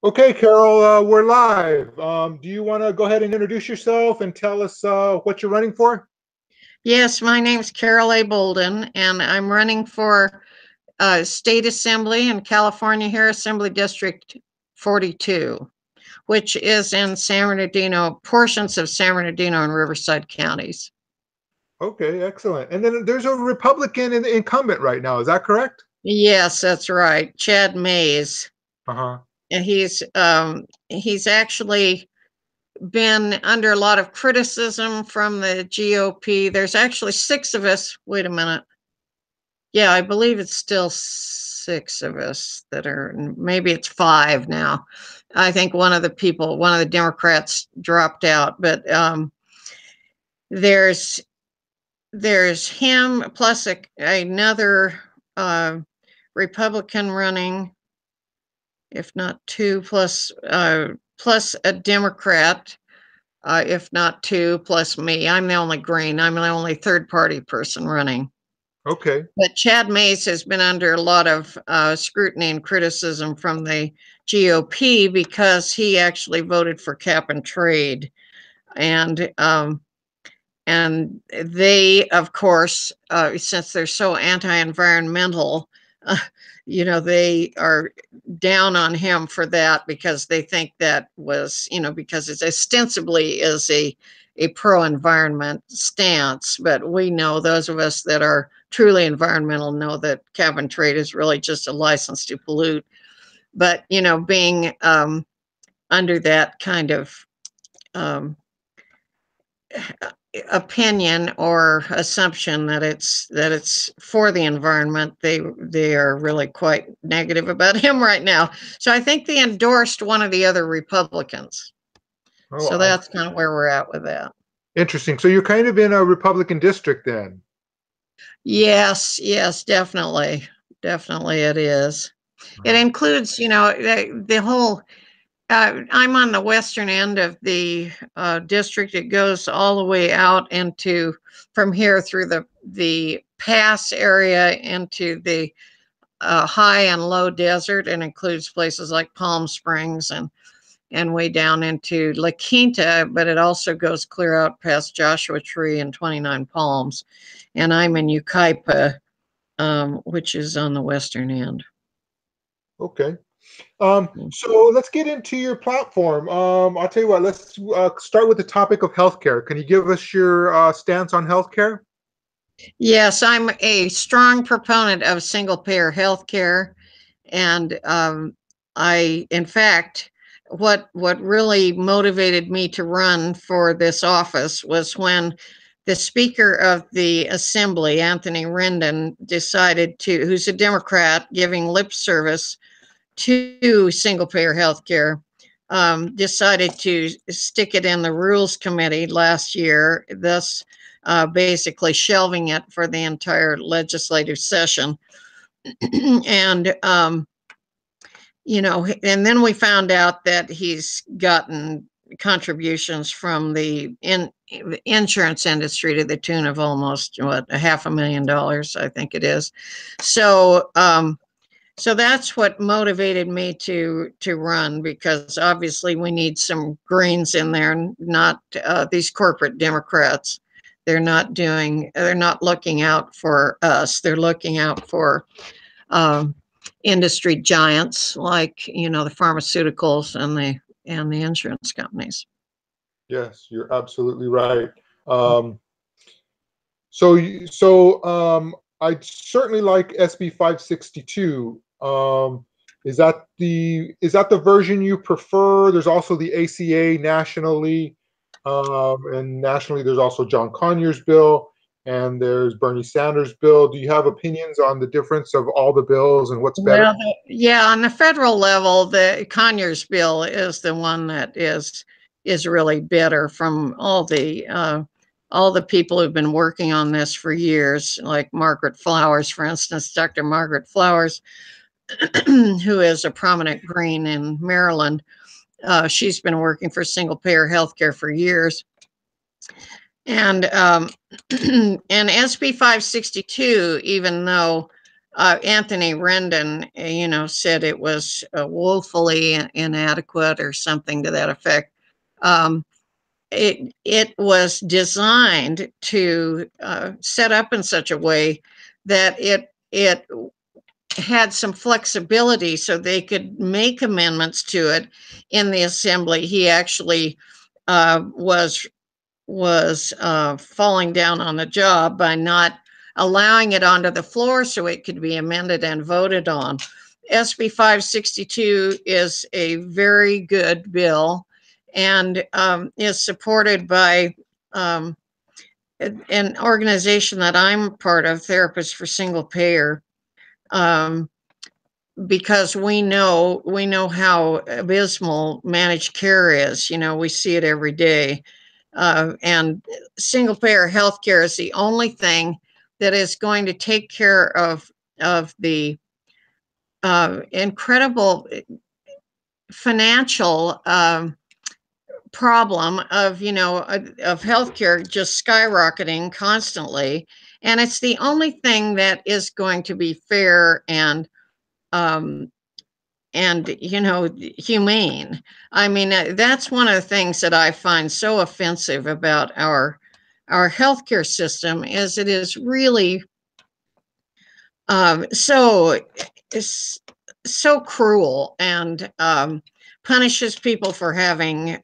Okay, Carol, we're live. Do you want to go ahead and introduce yourself and tell us what you're running for? Yes, my name's Carol A. Bouldin, and I'm running for State Assembly in California here, Assembly District 42, which is in San Bernardino, portions of San Bernardino and Riverside counties. Okay, excellent. And then there's a Republican incumbent right now. Is that correct? Yes, that's right, Chad Mays, Uh-huh. and he's actually been under a lot of criticism from the GOP. There's actually six of us. Wait a minute. Yeah, I believe it's still six of us that are, maybe it's five now. I think one of the Democrats dropped out, but there's there's him plus another uh, Republican running, if not two, plus a Democrat, if not two, plus me. I'm the only green. I'm the only third party person running. Okay. But Chad Mays has been under a lot of scrutiny and criticism from the GOP because he actually voted for cap and trade, and they, of course, since they're so anti-environmental, uh, they are down on him for that because they think that was, because it's ostensibly is a pro-environment stance, but we know, those of us that are truly environmental know that cap and trade is really just a license to pollute. But being under that kind of um, opinion or assumption that it's for the environment, they are really quite negative about him right now. So I think they endorsed one of the other Republicans. Oh, So that's kind of where we're at with that. interesting. So you're kind of in a Republican district then. Yes, definitely it is. It includes, the whole. I'm on the western end of the district. It goes all the way out into, from here through the pass area into the high and low desert, and includes places like Palm Springs and way down into La Quinta, but it also goes clear out past Joshua Tree and 29 Palms. And I'm in Yucaipa, which is on the western end. Okay. So let's get into your platform. I'll tell you what, let's start with the topic of healthcare. Can you give us your stance on healthcare? Yes, I'm a strong proponent of single payer health care. And in fact, what really motivated me to run for this office was when the Speaker of the Assembly, Anthony Rendon, who's a Democrat, giving lip service to single payer health care, decided to stick it in the Rules Committee last year, thus basically shelving it for the entire legislative session. and and then we found out that he's gotten contributions from the insurance industry to the tune of almost, what, $500,000, I think it is. So that's what motivated me to run, because obviously we need some greens in there, not these corporate Democrats. They're not looking out for us. They're looking out for um, industry giants like, the pharmaceuticals and the insurance companies. Yes, you're absolutely right. Um, so I certainly like SB 562. Is that the version you prefer? There's also the ACA nationally, and nationally there's also John Conyers' bill, and there's Bernie Sanders' bill. Do you have opinions on the difference of all the bills and what's better? Well, yeah, on the federal level, the Conyers bill is the one that is really better, from all the people who've been working on this for years, like Margaret Flowers, for instance, Dr. Margaret Flowers, who is a prominent Green in Maryland. She's been working for single payer healthcare for years. And and SB 562, even though Anthony Rendon, said it was woefully inadequate or something to that effect. It was designed to set up in such a way that it had some flexibility so they could make amendments to it in the assembly. He actually was falling down on the job by not allowing it onto the floor so it could be amended and voted on. SB 562 is a very good bill and is supported by an organization that I'm part of, Therapists for Single Payer, because we know how abysmal managed care is. We see it every day. And single payer healthcare is the only thing that is going to take care of the incredible financial problem of healthcare just skyrocketing constantly, and it's the only thing that is going to be fair and humane. I mean, that's one of the things that I find so offensive about our healthcare system is it is really so cruel and punishes people for having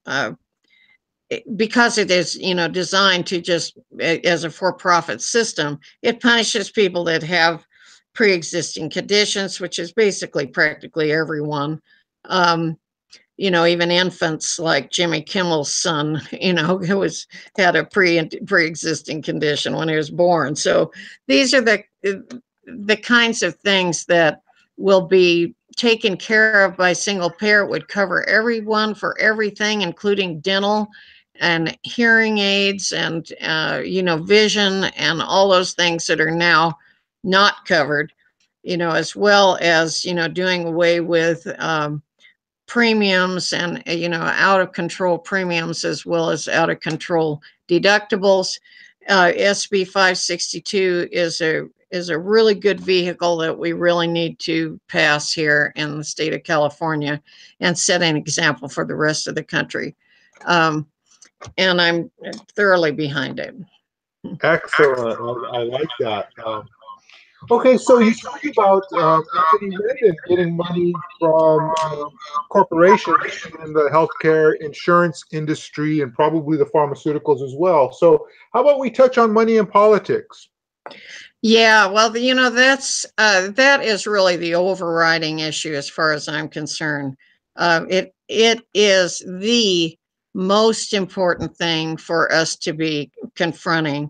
because it is designed to just as a for-profit system. It punishes people that have pre-existing conditions, which is basically practically everyone. Even infants like Jimmy Kimmel's son, who had a pre-existing condition when he was born. So these are the kinds of things that will be taken care of by single payer. It would cover everyone for everything, including dental and hearing aids and vision and all those things that are now not covered, as well as doing away with premiums and out of control premiums as well as out of control deductibles. SB 562 is a really good vehicle that we really need to pass here in the state of California and set an example for the rest of the country. And I'm thoroughly behind it. Excellent. I like that. Okay, so you talked about Anthony Rendon getting money from corporations in the healthcare insurance industry and probably the pharmaceuticals as well. So, how about we touch on money in politics? Yeah, well, that is really the overriding issue as far as I'm concerned. It is the most important thing for us to be confronting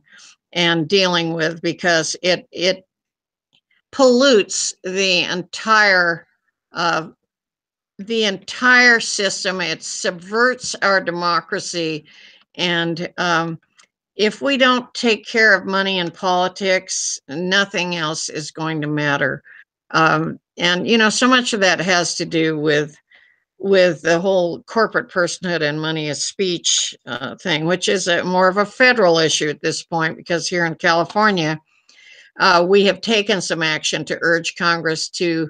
and dealing with because it pollutes the entire system. It subverts our democracy, and if we don't take care of money in politics, nothing else is going to matter. And so much of that has to do with the whole corporate personhood and money is speech thing, which is more of a federal issue at this point, because here in California, we have taken some action to urge Congress to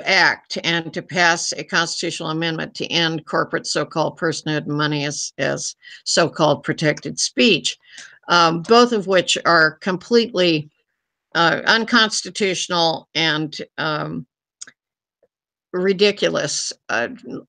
act and to pass a constitutional amendment to end corporate so-called personhood and money as so-called protected speech, both of which are completely unconstitutional and ridiculous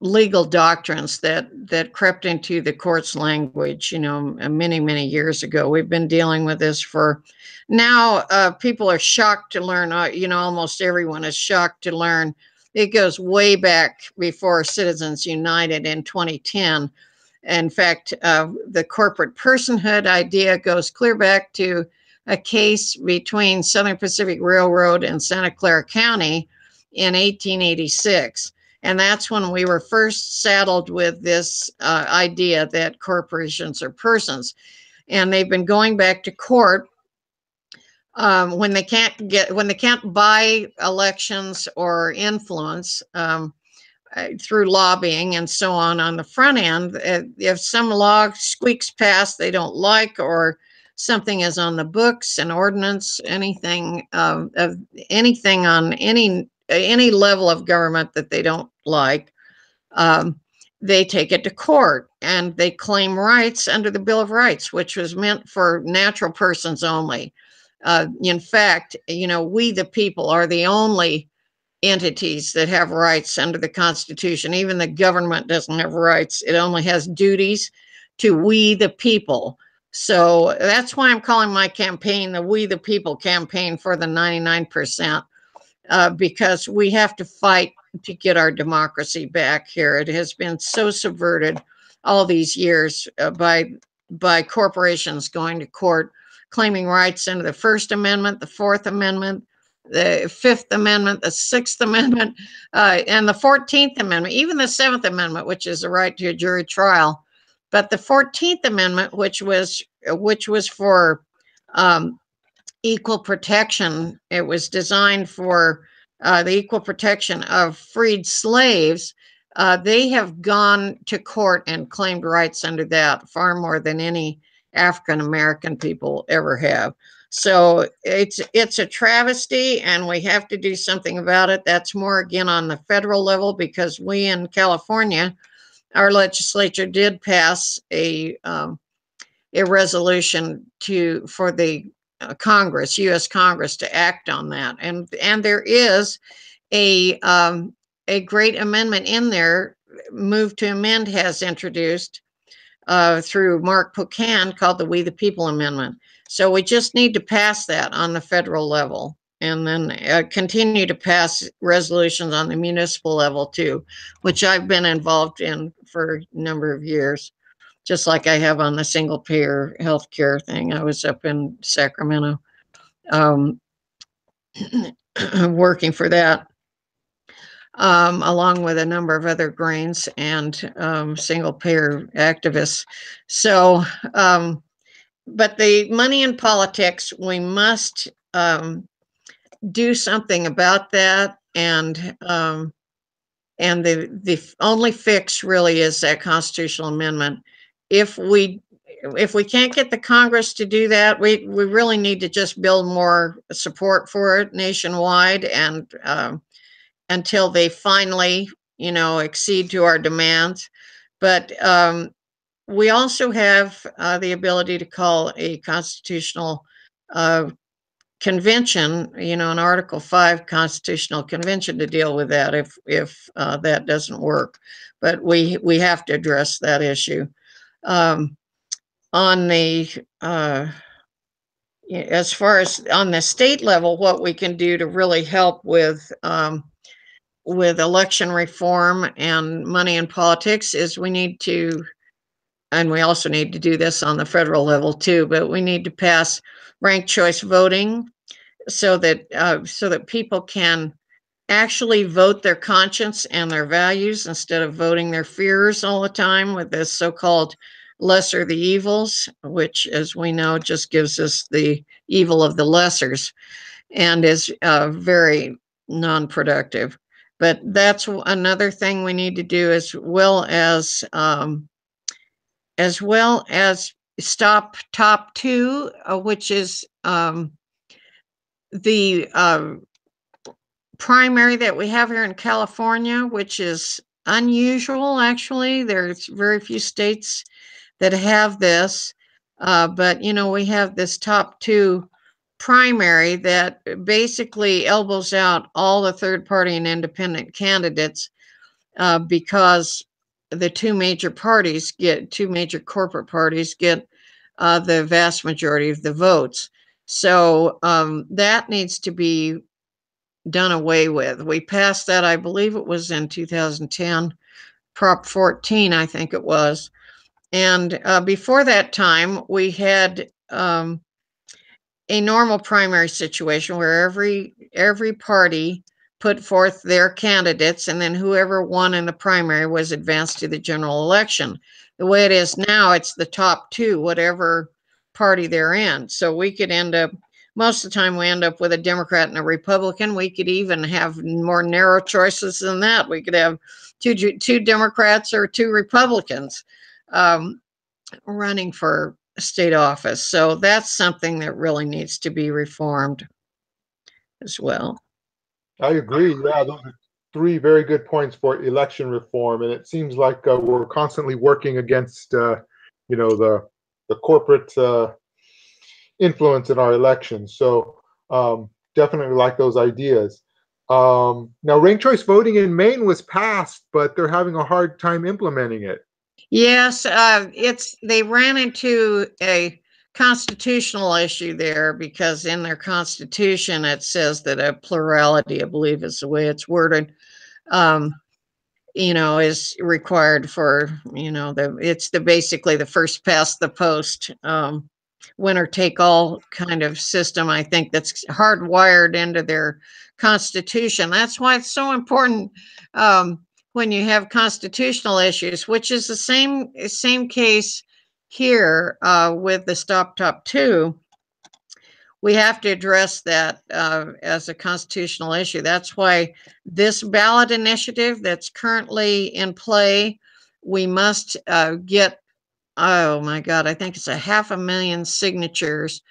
legal doctrines that crept into the court's language, many years ago. We've been dealing with this for now. People are shocked to learn. Almost everyone is shocked to learn it goes way back before Citizens United in 2010. In fact, the corporate personhood idea goes clear back to a case between Southern Pacific Railroad and Santa Clara County in 1886. And that's when we were first saddled with this idea that corporations are persons. And they've been going back to court when they can't buy elections or influence through lobbying and so on the front end. If some law squeaks past they don't like, or something is on the books, an ordinance, anything of anything on any level of government that they don't like, um, they take it to court and they claim rights under the Bill of Rights, which was meant for natural persons only. In fact, we the people are the only entities that have rights under the Constitution. Even the government doesn't have rights, it only has duties to we the people. So that's why I'm calling my campaign the We the People campaign for the 99%, because we have to fight to get our democracy back here. It has been so subverted all these years by corporations going to court, claiming rights under the First Amendment, the Fourth Amendment, the Fifth Amendment, the Sixth Amendment, and the 14th Amendment, even the Seventh Amendment, which is the right to a jury trial. But the 14th Amendment, which was for equal protection, it was designed for the equal protection of freed slaves. They have gone to court and claimed rights under that far more than any African American people ever have. So it's a travesty, and we have to do something about it. That's more again on the federal level, because we in California, our legislature did pass a resolution for the Congress, U.S. Congress, to act on that, and there is a great amendment in there. Move to Amend has introduced through Mark Pocan, called the We the People Amendment. So we just need to pass that on the federal level, and then continue to pass resolutions on the municipal level too, which I've been involved in for a number of years, just like I have on the single payer healthcare thing. I was up in Sacramento working for that, along with a number of other Greens and single payer activists. So, but the money in politics, we must do something about that. And the only fix really is that constitutional amendment. If we can't get the Congress to do that, we really need to just build more support for it nationwide, and until they finally, accede to our demands. But we also have the ability to call a constitutional convention, an Article 5 constitutional convention, to deal with that if that doesn't work. But we have to address that issue. On the as far as on the state level, what we can do to really help with election reform and money in politics is we need to, and we also need to do this on the federal level too, but we need to pass ranked choice voting so that people can actually vote their conscience and their values instead of voting their fears all the time with this so-called lesser the evils, which, as we know, just gives us the evil of the lessers and is very non-productive. But that's another thing we need to do, as well as stop top two, which is the primary that we have here in California, which is unusual. Actually, there's very few states that have this, but we have this top two primary that basically elbows out all the third party and independent candidates, because the two major corporate parties get the vast majority of the votes. So that needs to be done away with. We passed that, I believe it was in 2010, Prop 14, I think it was. And before that time, we had a normal primary situation where every party put forth their candidates, and then whoever won in the primary was advanced to the general election. The way it is now, it's the top two, whatever party they're in. So we could end up, most of the time we end up with a Democrat and a Republican. We could even have more narrow choices than that. We could have two Democrats or two Republicans running for state office. So that's something that really needs to be reformed as well. I agree. Yeah, those are three very good points for election reform, and it seems like we're constantly working against, the corporate influence in our elections. So definitely like those ideas. Now, ranked choice voting in Maine was passed, but they're having a hard time implementing it. Yes, they ran into a constitutional issue there because in their constitution it says that a plurality, I believe is the way it's worded, um, is required for, it's basically the first past the post, winner take all kind of system. I think that's hardwired into their constitution. That's why it's so important, when you have constitutional issues, which is the same case here, with the Stop Top 2. We have to address that, as a constitutional issue. That's why this ballot initiative that's currently in play, we must get, oh my God, I think it's 500,000 signatures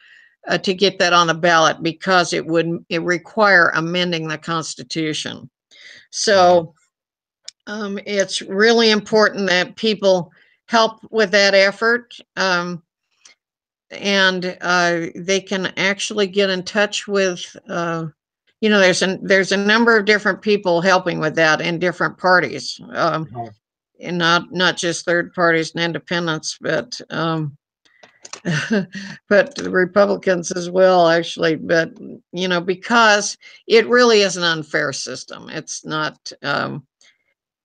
to get that on the ballot, because it require amending the Constitution. So it's really important that people help with that effort. And they can actually get in touch with, there's a number of different people helping with that in different parties, and not just third parties and independents, but but the Republicans as well, actually. But because it really is an unfair system. It's not.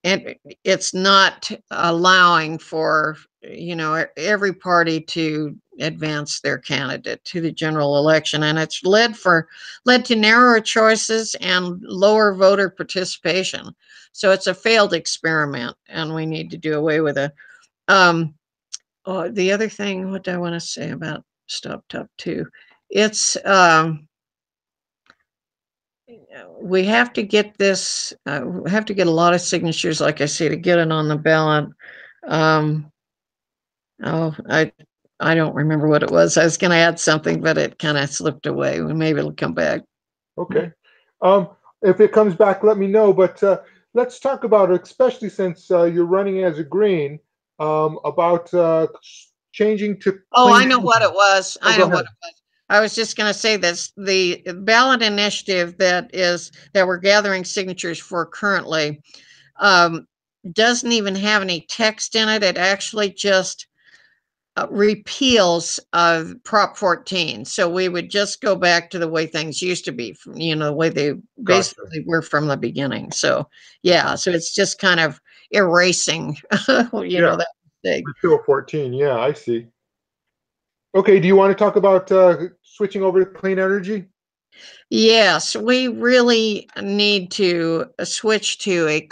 And it's not allowing for every party to advance their candidate to the general election, and it's led to narrower choices and lower voter participation. So it's a failed experiment, and we need to do away with it. The other thing, what do I want to say about Stop Top 2? It's we have to get this. We have to get a lot of signatures, like I say, to get it on the ballot. Um, oh, I don't remember what it was. I was going to add something, but it kind of slipped away. Maybe it'll come back. Okay. Um, if it comes back, let me know. But let's talk about, especially since you're running as a green, about changing to Oh, clean I know what energy. it was. Oh, I go know what ahead. it was. I was just going to say this: the ballot initiative that we're gathering signatures for currently, um, doesn't even have any text in it. It actually just repeals Prop 14. So we would just go back to the way things used to be, the way they Gotcha. basically were from the beginning. So, yeah, so it's just kind of erasing, Yeah, that mistake. repeal 14. Yeah, I see. Okay, do you want to talk about switching over to clean energy? Yes, we really need to switch to a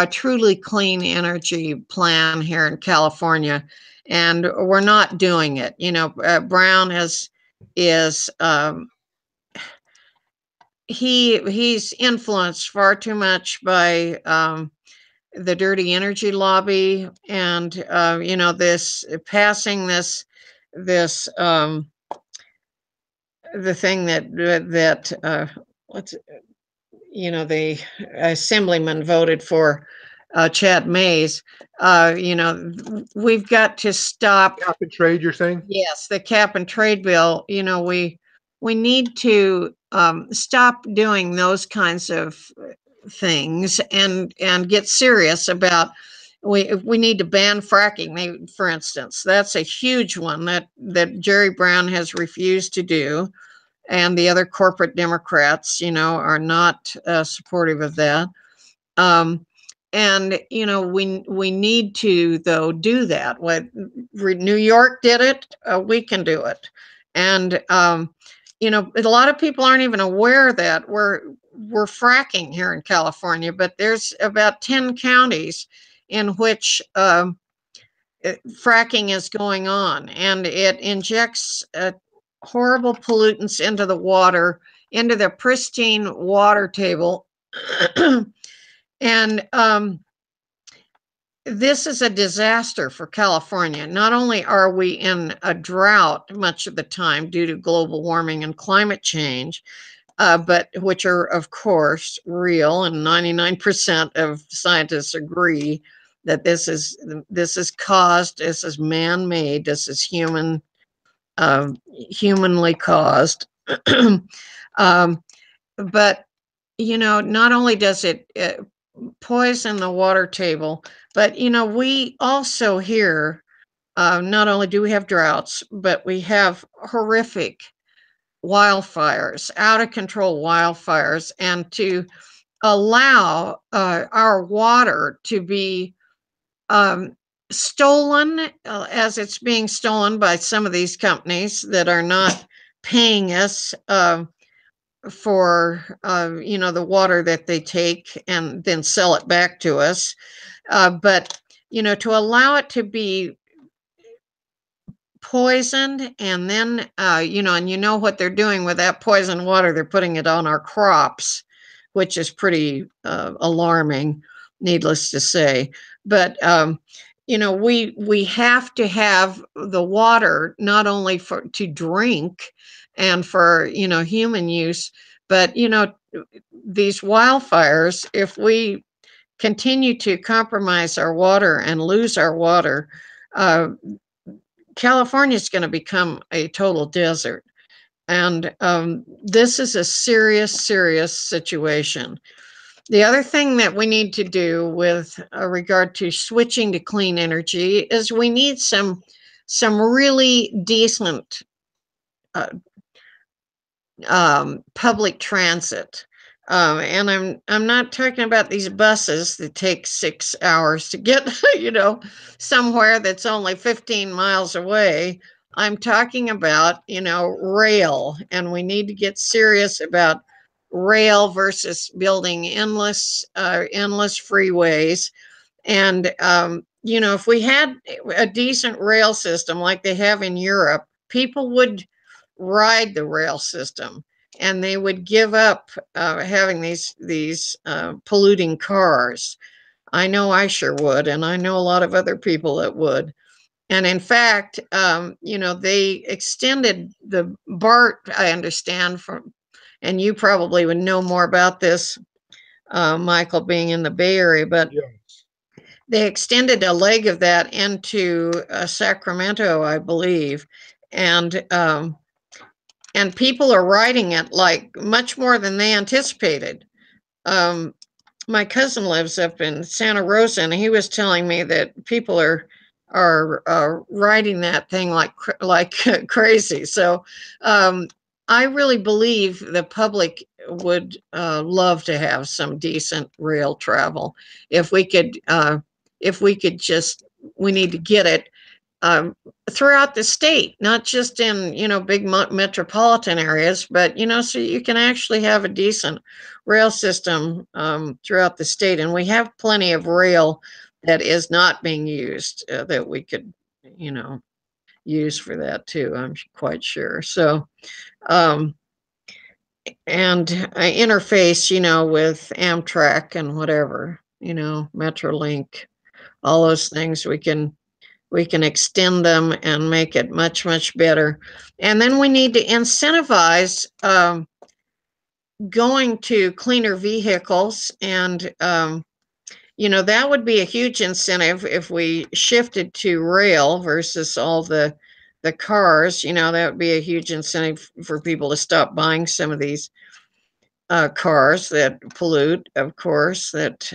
truly clean energy plan here in California, and we're not doing it. Brown is he's influenced far too much by the dirty energy lobby, and this passing this the thing that what's the assemblyman voted for, Chad Mays. We've got to stop. Cap and trade, you're saying? Yes, the cap and trade bill. We need to stop doing those kinds of things and get serious about. We need to ban fracking, for instance. That's a huge one that Jerry Brown has refused to do, and the other corporate Democrats, are not supportive of that. Um, and we need to, though, do that. What New York did it, we can do it. And a lot of people aren't even aware that we're fracking here in California, but there's about 10 counties in which fracking is going on, and it injects horrible pollutants into the water, into the pristine water table. And this is a disaster for California. Not only are we in a drought much of the time due to global warming and climate change, but which are, of course, real, and 99% of scientists agree that this is man-made, this is humanly caused. um, but not only does it poison the water table, but we also here, not only do we have droughts, but we have horrific wildfires, out of control wildfires, and to allow our water to be stolen, as it's being stolen by some of these companies that are not paying us for the water that they take and then sell it back to us, but to allow it to be poisoned, and then and what they're doing with that poisoned water, they're putting it on our crops, which is pretty alarming, needless to say. But we have to have the water not only for to drink and for human use, but these wildfires, if we continue to compromise our water and lose our water, uh, California is going to become a total desert. And this is a serious, serious situation. The other thing that we need to do with regard to switching to clean energy is we need some really decent uh, public transit. And I'm not talking about these buses that take 6 hours to get somewhere that's only 15 miles away. I'm talking about rail, and we need to get serious about rail versus building endless freeways. And if we had a decent rail system like they have in Europe, people would ride the rail system, and they would give up having these polluting cars. I know I sure would, and I know a lot of other people that would. And in fact, they extended the BART, I understand, from, and you probably would know more about this, Michael, being in the Bay Area, but Yeah. they extended a leg of that into Sacramento, I believe, and people are riding it like much more than they anticipated. Um, my cousin lives up in Santa Rosa, and he was telling me that people are riding that thing like crazy. So I really believe the public would love to have some decent rail travel. If we could, just, we need to get it um, throughout the state, not just in big metropolitan areas, but so you can actually have a decent rail system throughout the state. And we have plenty of rail that is not being used that we could use for that too, I'm quite sure. So um, and interface with Amtrak and whatever, Metrolink, all those things. We can extend them and make it much, much better. And then we need to incentivize going to cleaner vehicles. And, that would be a huge incentive if we shifted to rail versus all the cars. That would be a huge incentive for people to stop buying some of these cars that pollute, of course, that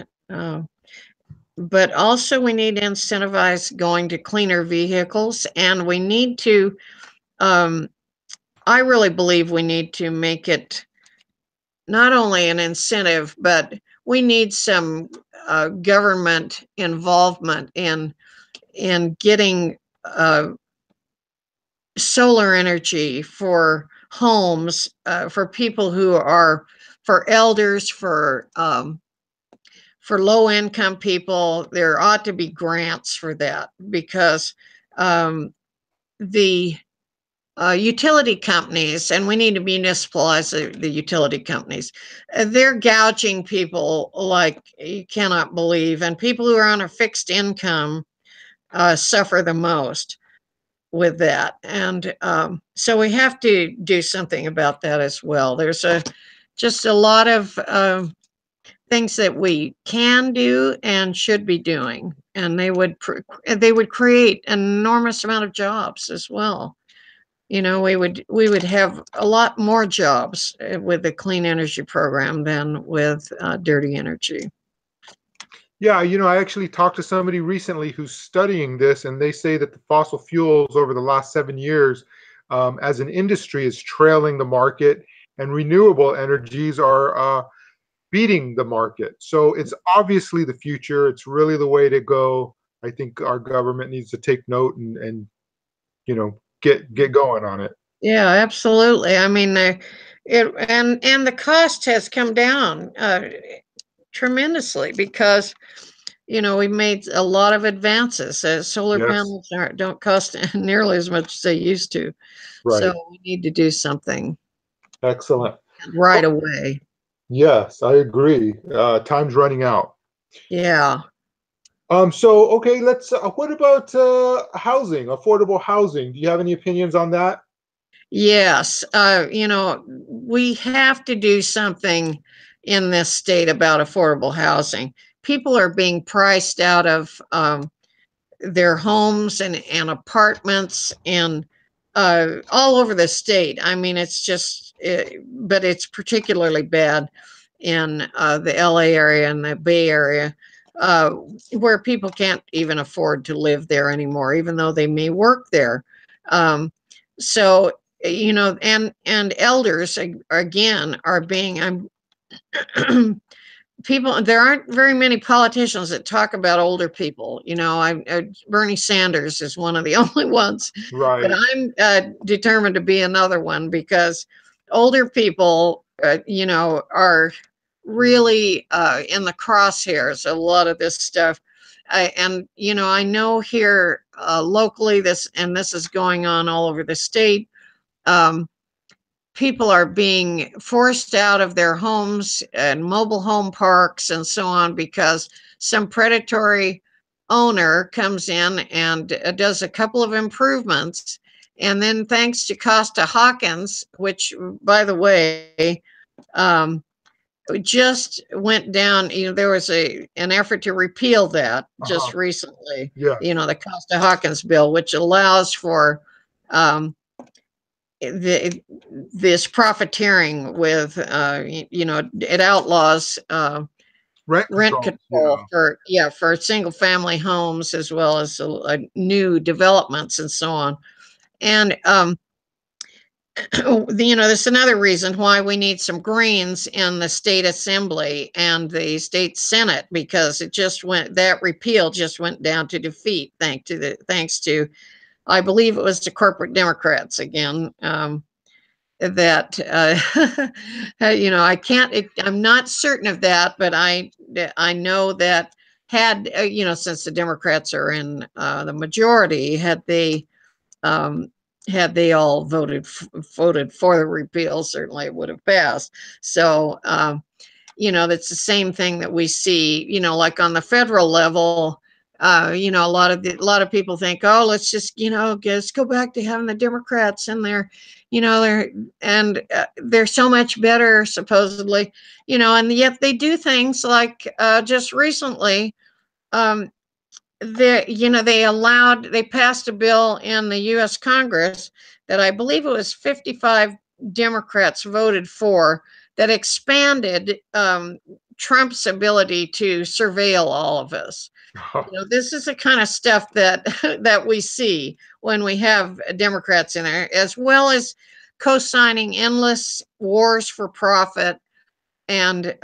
but also we need to incentivize going to cleaner vehicles, and we need to I really believe we need to make it not only an incentive, but we need some government involvement in getting solar energy for homes, for people who are, for elders, for low income people. There ought to be grants for that, because the utility companies, and we need to municipalize the utility companies. They're gouging people like you cannot believe, and people who are on a fixed income suffer the most with that. And so we have to do something about that as well. There's just a lot of things that we can do and should be doing, and they would create an enormous amount of jobs as well. You know, we would have a lot more jobs with the clean energy program than with dirty energy. Yeah, I actually talked to somebody recently who's studying this, and they say that the fossil fuels over the last 7 years, as an industry, is trailing the market, and renewable energies are beating the market. So it's obviously the future. It's really the way to go. I think our government needs to take note and get going on it. Yeah, absolutely. I mean, and the cost has come down tremendously because we made a lot of advances. Solar Yes, panels don't cost nearly as much as they used to, so right. we need to do something Excellent. right Oh, away. yes, I agree. Time's running out. Yeah. So okay, let's. What about housing, affordable housing? Do you have any opinions on that? Yes. We have to do something in this state about affordable housing. People are being priced out of their homes and apartments and all over the state. I mean, it's just, but it's particularly bad in the LA area and the Bay Area, uh, where people can't even afford to live there anymore, even though they may work there. Um, so, and elders again are being, people, there aren't very many politicians that talk about older people. Bernie Sanders is one of the only ones, but Right. I'm determined to be another one because older people are really in the crosshairs a lot of this stuff. I know here locally, this is going on all over the state. um, People are being forced out of their homes and mobile home parks and so on because some predatory owner comes in and does a couple of improvements. And then, thanks to Costa Hawkins, which, by the way, um, just went down, there was an effort to repeal that Uh-huh. just recently, Yes. the Costa Hawkins bill, which allows for um, this profiteering with it outlaws Rent rent controls. control Yeah. for single family homes as well as new developments and so on. And there's another reason why we need some Greens in the state assembly and the state senate, because that repeal just went down to defeat thanks to, I believe it was the corporate Democrats again. That I can't, I'm not certain of that, but I know that had since the Democrats are in the majority, um, had they all voted for the repeal, certainly it would have passed. So that's the same thing that we see, like on the federal level. A lot of people think, oh, let's just, let's go back to having the Democrats in there, they're so much better, supposedly, and yet they do things like just recently, um, they passed a bill in the U.S. Congress that I believe it was 55 Democrats voted for, that expanded Trump's ability to surveil all of us. This is the kind of stuff that that we see when we have Democrats in there, as well as co-signing endless wars for profit and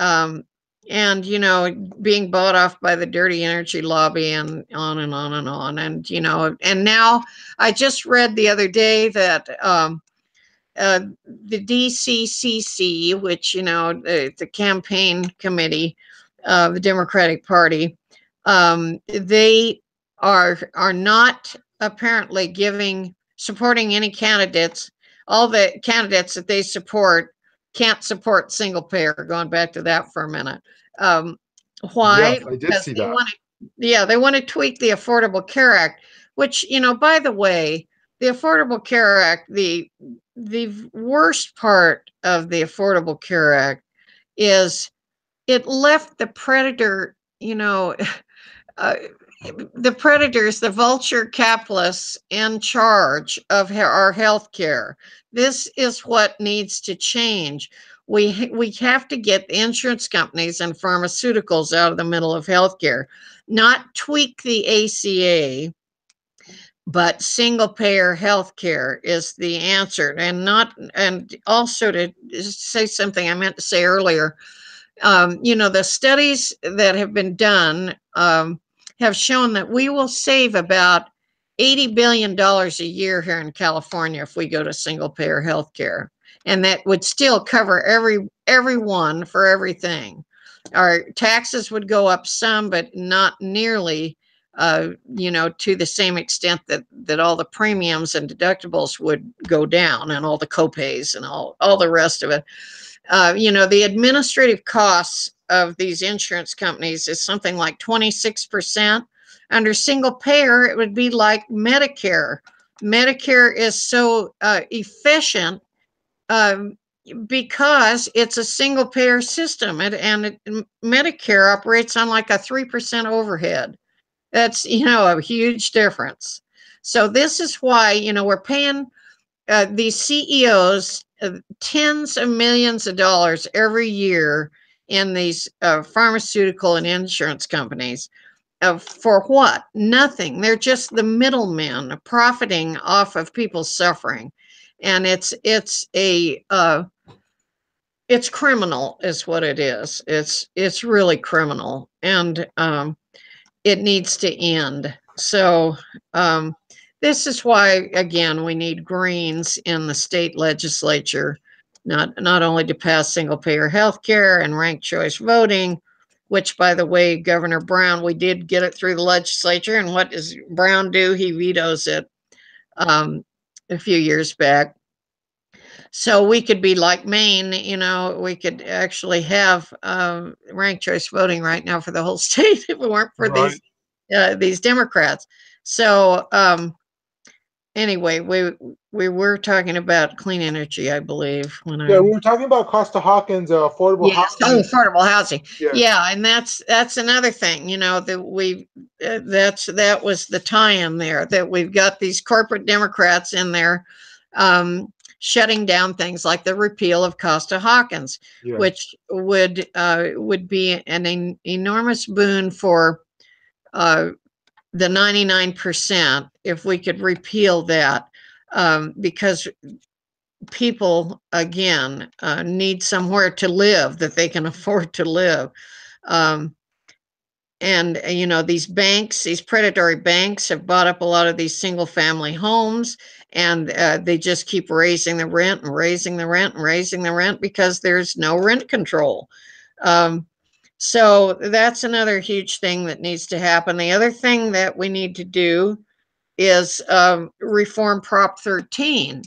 being bought off by the dirty energy lobby and on and on and on. And now I just read the other day that the DCCC, which the campaign committee of the Democratic Party, they are not apparently giving supporting any candidates. All the candidates that they support can't support single payer. Going back to that for a minute. Um, why? Yes, I did Because see they that. want to, yeah, they want to tweak the Affordable Care Act, which, by the way, the Affordable Care Act, the worst part of the Affordable Care Act is it left the predator, uh, the predators, the vulture capitalists in charge of our health care. This is what needs to change. We have to get the insurance companies and pharmaceuticals out of the middle of healthcare, not tweak the ACA, but single payer healthcare is the answer. And also to say something I meant to say earlier, the studies that have been done have shown that we will save about $80 billion a year here in California if we go to single payer health care. And that would still cover everyone for everything. Our taxes would go up some, but not nearly, to the same extent that all the premiums and deductibles would go down, and all the copays and all the rest of it. The administrative costs of these insurance companies is something like 26%. Under single payer, it would be like Medicare. Medicare is so efficient because it's a single payer system, and Medicare operates on like a 3% overhead. That's, a huge difference. So this is why, we're paying these CEOs tens of millions of dollars every year in these pharmaceutical and insurance companies. For what? Nothing. They're just the middlemen profiting off of people's suffering, and it's criminal, is what it is. It's really criminal, and it needs to end. So this is why, again, we need Greens in the state legislature, not only to pass single payer health care and ranked choice voting, which, by the way, Governor Brown, we did get it through the legislature. And what does Brown do? He vetoes it a few years back. So we could be like Maine, we could actually have ranked choice voting right now for the whole state if it weren't for Right. these Democrats. So anyway, we were talking about clean energy, I believe. Yeah, we were talking about Costa Hawkins, affordable Yes, housing. affordable housing. Yes. Yeah, and that's another thing, that that was the tie-in there, that we've got these corporate Democrats in there shutting down things like the repeal of Costa Hawkins, Yes. which would be an enormous boon for the 99% if we could repeal that, because people, again, need somewhere to live that they can afford to live. And these banks, these predatory banks, have bought up a lot of these single family homes, and they just keep raising the rent and raising the rent and raising the rent because there's no rent control. So that's another huge thing that needs to happen. The other thing that we need to do is reform Prop 13,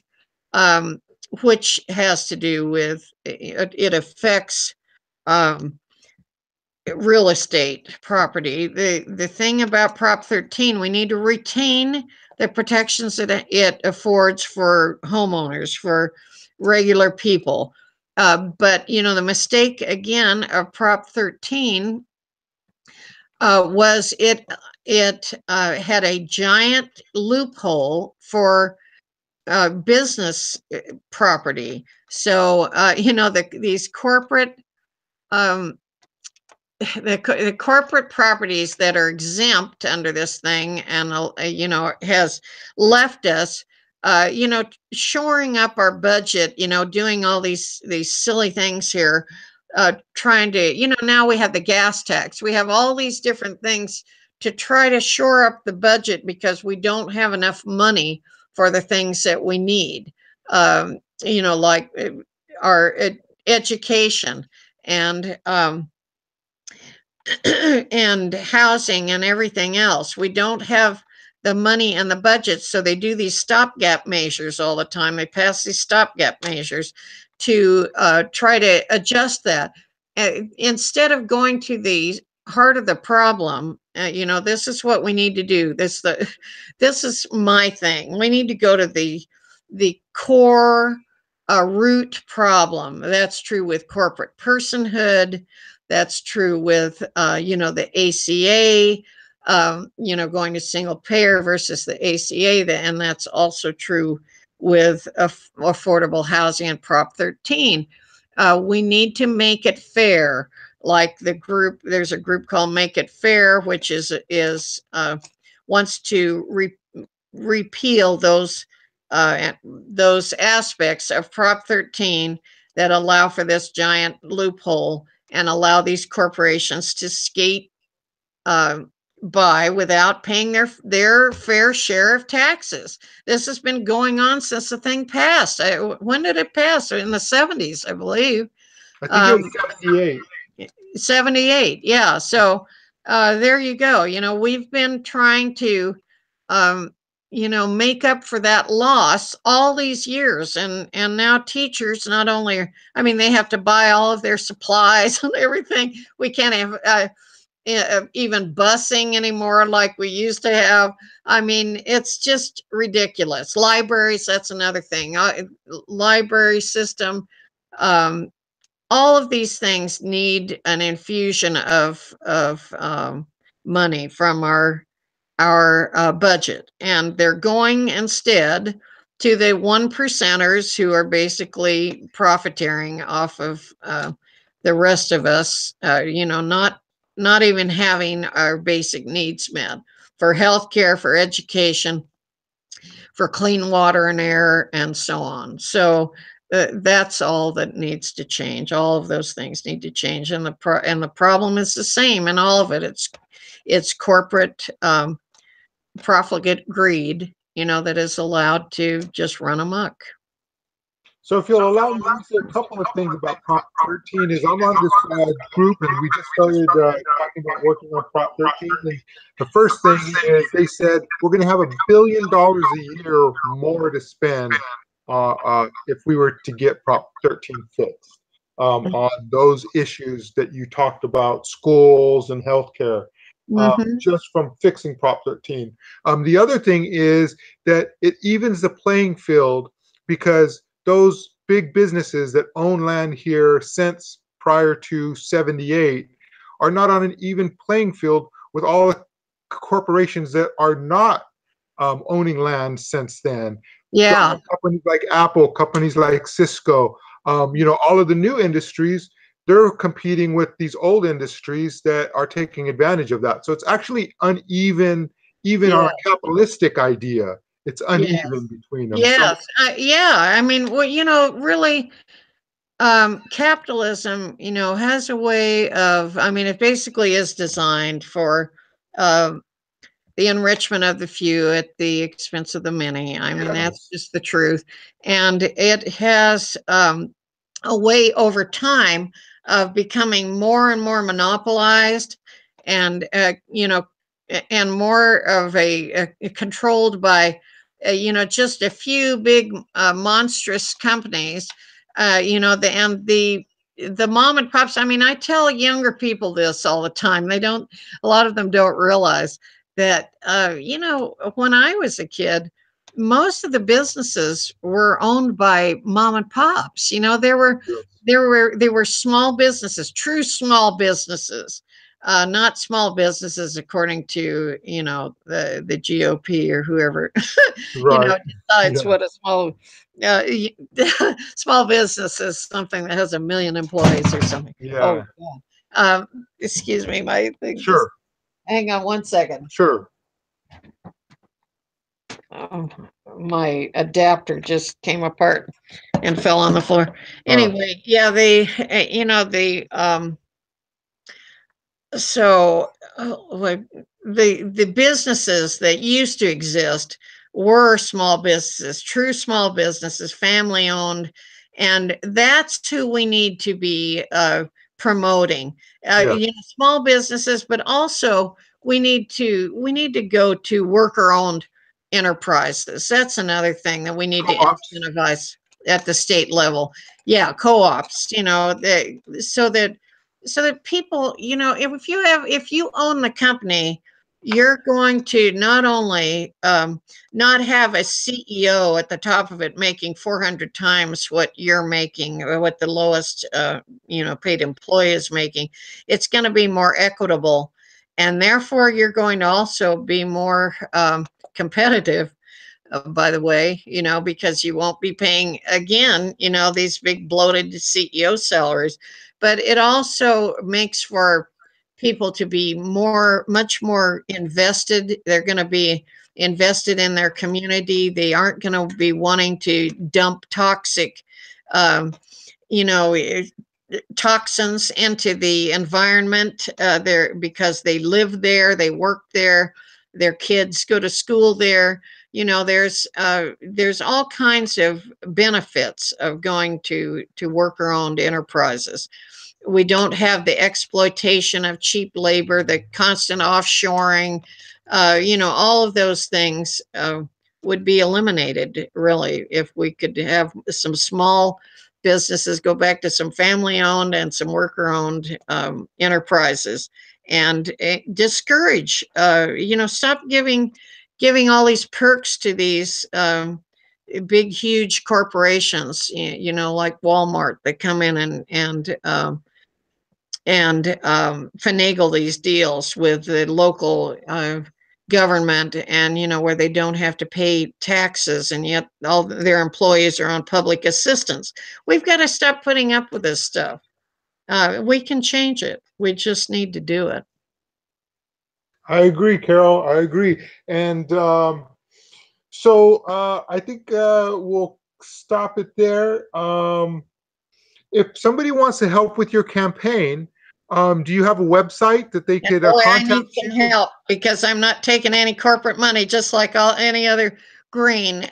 which has to do with it affects real estate property. The thing about Prop 13, we need to retain the protections that it affords for homeowners, for regular people. But the mistake again of Prop 13 was it had a giant loophole for business property. So these corporate the corporate properties that are exempt under this thing, and has left us shoring up our budget, doing all these silly things here, trying to, now we have the gas tax, we have all these different things to try to shore up the budget because we don't have enough money for the things that we need, like our education and and housing and everything else. We don't have the money and the budget. So they do these stopgap measures all the time. They pass these stopgap measures to try to adjust that. Instead of going to the heart of the problem, this is what we need to do. This is my thing. We need to go to the core root problem. That's true with corporate personhood. That's true with the ACA. Going to single payer versus the ACA, and that's also true with affordable housing and Prop 13. We need to make it fair. Like there's a group called Make It Fair, which wants to repeal those aspects of Prop 13 that allow for this giant loophole and allow these corporations to skate by without paying their fair share of taxes. This has been going on since the thing passed. When did it pass? In the 70s, I believe. I think it was 78. 78, yeah. So there you go. We've been trying to make up for that loss all these years, and now teachers not only, they have to buy all of their supplies and everything. We can't have even busing anymore like we used to have. It's just ridiculous. Libraries, that's another thing. Library system, all of these things need an infusion of money from our budget, and they're going instead to the 1%ers who are basically profiteering off of the rest of us. Not even having our basic needs met for healthcare, for education, for clean water and air, and so on. So that's all that needs to change. All of those things need to change, and the problem is the same in all of it. It's corporate profligate greed, that is allowed to just run amok. So if you'll allow me to say a couple of things about Prop 13 is I'm on this group, and we just started talking about working on Prop 13. And the first thing is they said we're going to have $1 billion a year more to spend if we were to get Prop 13 fixed on those issues that you talked about, schools and healthcare. Just from fixing Prop 13. The other thing is that it evens the playing field, because those big businesses that own land here since prior to 78 are not on an even playing field with all the corporations that are not owning land since then. Yeah. Companies like Apple, companies like Cisco, all of the new industries, they're competing with these old industries that are taking advantage of that. So it's actually uneven, even on a capitalistic idea. It's uneven between them. Yes. Really, capitalism, has a way of, it basically is designed for the enrichment of the few at the expense of the many. That's just the truth. And it has a way over time of becoming more and more monopolized, and and more of a controlled by just a few big monstrous companies. The mom and pops. I tell younger people this all the time. A lot of them don't realize that when I was a kid, most of the businesses were owned by mom and pops. There were small businesses, true small businesses, not small businesses according to the GOP or whoever decides what a small business is. Something that has 1 million employees or something. Yeah. Oh God. Excuse me, my thing. Sure. Hang on one second. Sure. My adapter just came apart and fell on the floor. Anyway, so the businesses that used to exist were small businesses, true small businesses, family owned, and that's who we need to be promoting. Yeah. Small businesses, but also we need to go to worker-owned enterprises. That's another thing that we need to Co-ops. incentivize at the state level. Yeah, co-ops. So that people, if you own the company, you're going to not only not have a CEO at the top of it making 400 times what you're making or what the lowest paid employee is making. It's going to be more equitable, and therefore you're going to also be more competitive, by the way, because you won't be paying again, these big bloated CEO salaries. But it also makes for people to be much more invested. They're going to be invested in their community. They aren't going to be wanting to dump toxic, um, you know, toxins into the environment there, because they live there, they work there, their kids go to school there. There's all kinds of benefits of going to worker-owned enterprises. We don't have the exploitation of cheap labor, the constant offshoring. All of those things would be eliminated, really, if we could have some small businesses go back to some family-owned and some worker-owned enterprises, and discourage. Stop giving all these perks to these big, huge corporations. Like Walmart, that come in and finagle these deals with the local government, and where they don't have to pay taxes, and yet all their employees are on public assistance. We've got to stop putting up with this stuff. We can change it. We just need to do it. I agree, Carol. I agree. And so I think we'll stop it there. If somebody wants to help with your campaign, do you have a website that they And could boy, I need contact some you? help, because I'm not taking any corporate money, just like any other green.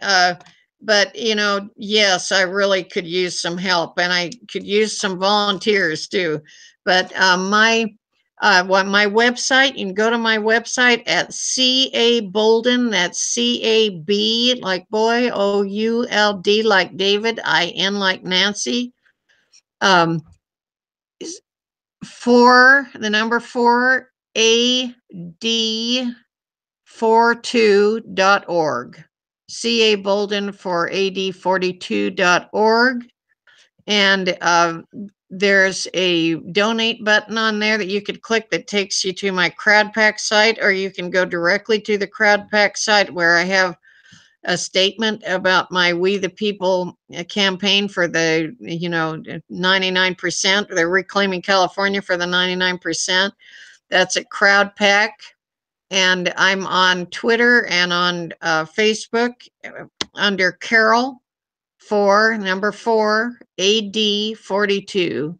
But yes, I really could use some help, and I could use some volunteers too. But my website, you can go to my website at CA Bouldin. That's CAB like boy, OULD like David, IN like Nancy. Um, the number 4AD42.org. CA Bouldin for AD42.org. And there's a donate button on there that you could click that takes you to my CrowdPack site, or you can go directly to the CrowdPack site, where I have a statement about my We the People campaign for the 99%. They're reclaiming California for the 99%. That's at CrowdPack. And I'm on Twitter and on Facebook under Carol number 4 AD42.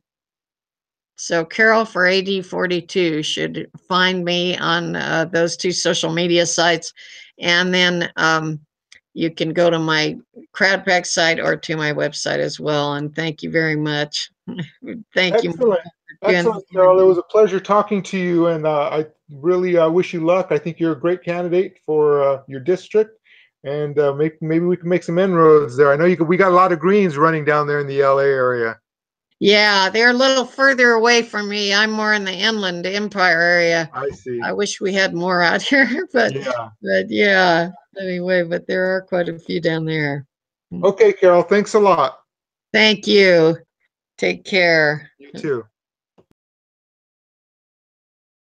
So Carol for AD42 should find me on those two social media sites. And then you can go to my CrowdPack site or to my website as well. And thank you very much. Thank you. Excellent. Excellent, Carol. It was a pleasure talking to you, and I really wish you luck. I think you're a great candidate for your district, and maybe we can make some inroads there. I know we got a lot of Greens running down there in the LA area. Yeah, they're a little further away from me. I'm more in the Inland Empire area. I see. I wish we had more out here, but yeah. Anyway, but there are quite a few down there. Okay, Carol. Thanks a lot. Thank you. Take care. You too.